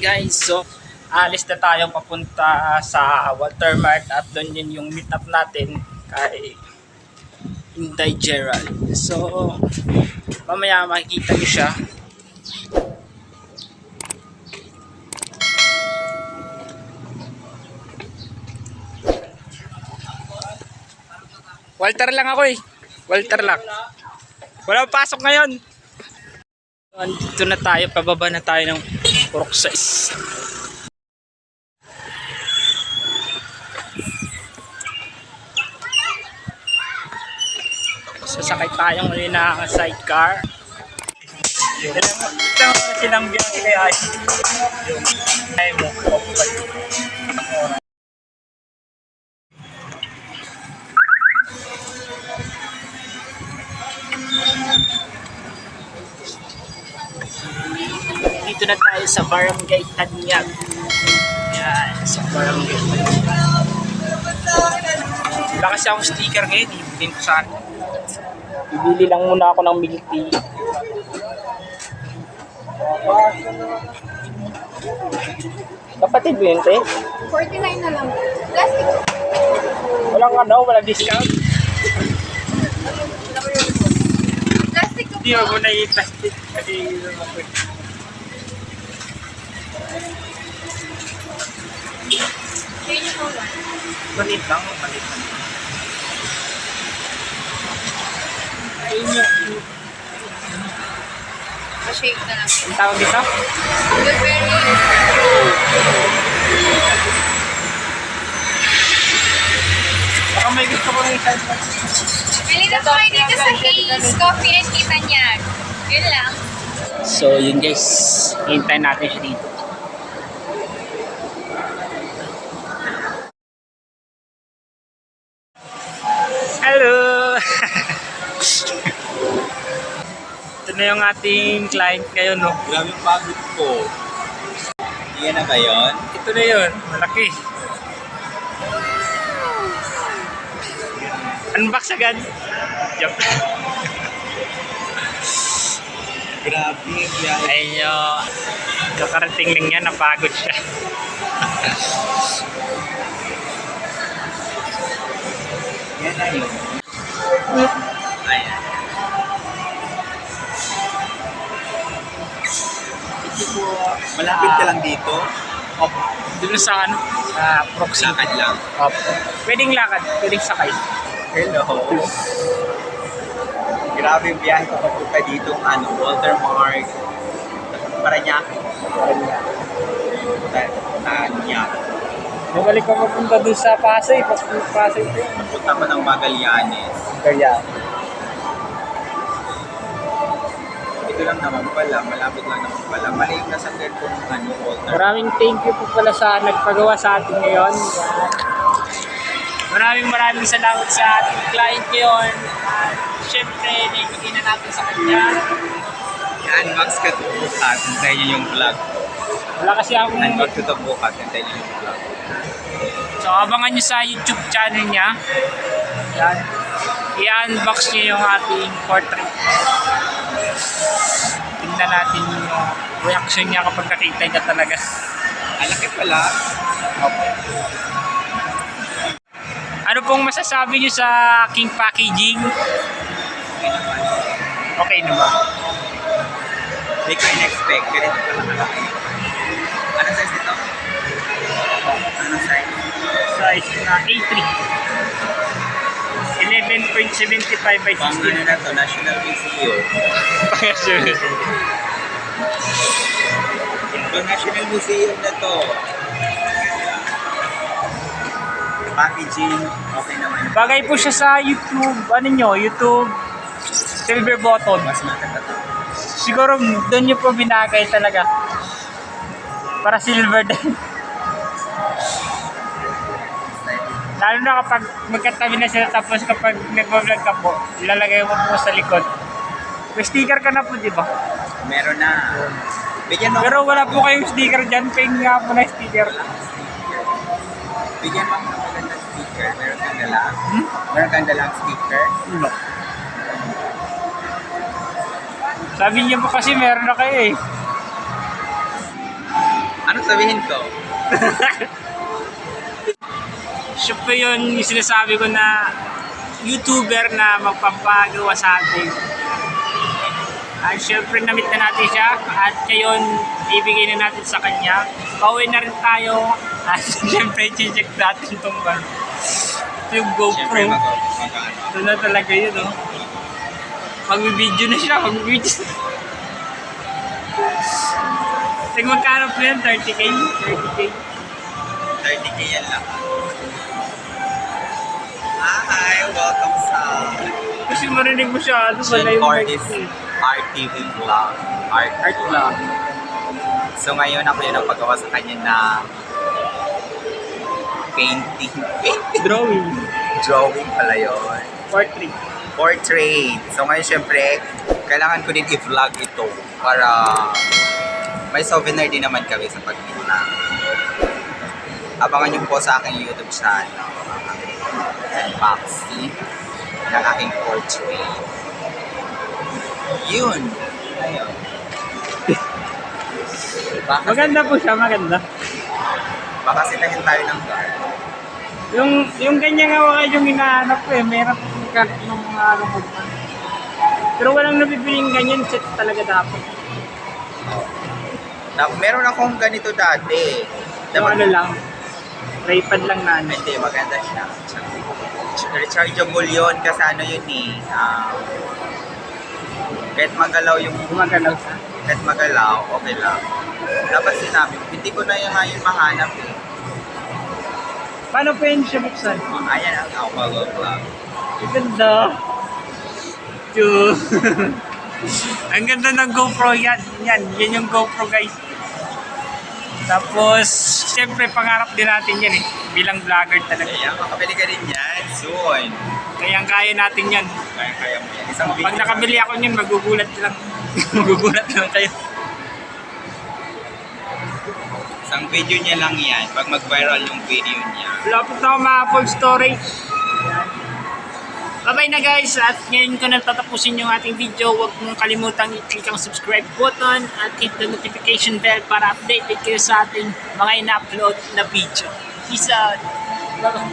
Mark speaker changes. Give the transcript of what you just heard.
Speaker 1: guys, so alis na tayo papunta sa Watermark at doon yun yung meet up natin kay Inday Gerald. So mamaya makikita niyo siya. Walter lang ako eh. Walter lang. Wala pasok ngayon. Andito na tayo, pababa na tayo ng Purok 6. Sasakay tayong muli na sidecar. Ito silang biyahe kaya yung ay mo. Dito na tayo sa Barangay Tanyag. Yan, sa Barangay Tanyag. Wala kasi akong sticker ngayon, ibigin ko saan. Bibili lang muna ako ng milk tea. Kapatid mo yun, te?
Speaker 2: 49 na lang. Plastic.
Speaker 1: Walang discount.
Speaker 2: Plastic ko
Speaker 1: Hindi mo na i-plastic kasi palit lang.
Speaker 2: shake na lang.
Speaker 1: Ang tawag dito?
Speaker 2: Blueberry.
Speaker 1: Baka may gusto ko ng isang
Speaker 2: Pili na po kayo dito sa Hayes Coffee and Tea Tanyag. Yun lang.
Speaker 1: So yun guys, hintayin natin siya dito. Hello! Ito na yung ating client ngayon, no?
Speaker 3: Grabe yung pagod ko. Iyan na ba yun?
Speaker 1: Ito na yun, malaki. Unbox agad. Joke.
Speaker 3: Grabe yung biyahe.
Speaker 1: Ayun nyo, kakarating lang niya, napagod siya.
Speaker 3: Yan na yun. Ayan. Malapit ka lang dito?
Speaker 1: Opo. Doon sa ano? Sa proxy.
Speaker 3: Lakad lang.
Speaker 1: Opo. Pwedeng lakad, pwedeng sakay.
Speaker 3: Hello. Grabe yung biyahe ko papunta dito. Watermark. Paranaque. Tanyag.
Speaker 1: Nabalik ko mapunta doon sa Pasay. Pasay ito yun.
Speaker 3: Punta ko ng Magallanes.
Speaker 1: Kaya.
Speaker 3: Ito lang naman pala. Malapit lang naman pala. Maliit na sa kung Walter.
Speaker 1: Maraming thank you po pala sa nagpagawa sa atin ngayon. Maraming salamat sa ating client ngayon. At syempre, naibigay na natin sa kanya.
Speaker 3: I-unbox ka ito bukas. Hintayin niyo yung vlog.
Speaker 1: Wala kasi akong...
Speaker 3: I-unbox ko ito bukas. Hintayin niyo yung vlog.
Speaker 1: So, abangan nyo sa YouTube channel niya. Yan. I-unbox niya yung ating portrait. Tingnan natin yung reaction niya kapag nakita niya talaga.
Speaker 3: Alaki pala.
Speaker 1: Okay. Ano pong masasabi niyo sa aking packaging?
Speaker 3: Okay naman.
Speaker 1: Okay naman.
Speaker 3: Hindi ko in-expect. Ganito pala malaki. Anong size nito? Anong size?
Speaker 1: Size na A3. 11.75 by
Speaker 3: Pang
Speaker 1: 16.
Speaker 3: ano na to? National Museum. Pang National Museum na to. Packaging, okay naman.
Speaker 1: Bagay po siya sa YouTube, YouTube silver button.
Speaker 3: Mas maganda to.
Speaker 1: Siguro doon nyo po binagay talaga. Para silver din. Lalo na kapag magkatabi na sila tapos kapag nag-vlog ka po, ilalagay mo po sa likod. May sticker ka na po, di ba?
Speaker 3: Meron na. Bigyan mo.
Speaker 1: Pero wala po kayong sticker dyan, ping nga po na sticker.
Speaker 3: Bigyan mo ako ng magandang sticker. Meron kang dala. Meron kang dalang sticker.
Speaker 1: No. Sabi niyo po kasi meron na kayo eh.
Speaker 3: Ano Ano sabihin ko?
Speaker 1: Siya po yun yung sinasabi ko na YouTuber na magpapagawa sa atin. At syempre namit na natin siya at ngayon ibigay na natin sa kanya. Pauwi na rin tayo at syempre check natin itong yung
Speaker 3: Siyempre,
Speaker 1: GoPro.
Speaker 3: mag-ano.
Speaker 1: Ito na talaga yun, oh. Mag-video na siya, mag-video. Tingnan magkano po yan, 30K? 30K?
Speaker 3: 30K yan lang. Hi, welcome sa
Speaker 1: Kasi marinig mo siya, ano ba na
Speaker 3: Jen
Speaker 1: yung
Speaker 3: Cordis RTV Vlog.
Speaker 1: Art vlog.
Speaker 3: So ngayon ako yung nagpagawa sa kanya na painting.
Speaker 1: Drawing.
Speaker 3: Drawing pala yun.
Speaker 1: Portrait.
Speaker 3: Portrait. So ngayon syempre, kailangan ko din i-vlog ito para may souvenir din naman kami sa pagpinta. Abangan niyo po sa aking YouTube channel. Unboxing ng aking portrait. Yun. Ayun.
Speaker 1: Maganda po siya, maganda.
Speaker 3: Baka sitahin tayo ng guard.
Speaker 1: Yung ganyan nga yung hinahanap ko eh, meron ng card ng mga ano mo. Pero walang nabibiling ganyan, set talaga dapat.
Speaker 3: Meron akong ganito dati.
Speaker 1: Yung ano lang, tripod lang na ano.
Speaker 3: Hindi, maganda siya. Rechargeable yun kasi ano yun eh. Kahit magalaw yung...
Speaker 1: Gumagalaw siya.
Speaker 3: Kahit magalaw, okay lang. Dapat sinabi, hindi ko na yung ngayon mahanap eh.
Speaker 1: Paano pa yun siya buksan?
Speaker 3: Ayan ang ako vlog.
Speaker 1: Ang ganda. Cute. Ang ganda ng GoPro yan. Yan yung GoPro guys. Tapos, syempre pangarap din natin yan eh. Bilang vlogger talaga.
Speaker 3: Kaya makabili ka din yan soon.
Speaker 1: Kaya natin yan.
Speaker 3: Kaya mo yan. Isang
Speaker 1: Pag nakabili ako niyan, magugulat lang. Magugulat lang kayo.
Speaker 3: Isang video niya lang yan. Pag mag-viral yung video niya.
Speaker 1: Lapit na ako full story. Bye-bye na guys. At ngayon ko na tatapusin yung ating video. Huwag mong kalimutang i-click ang subscribe button at hit the notification bell para updated kayo sa ating mga ina-upload na video. Peace out. Bye-bye.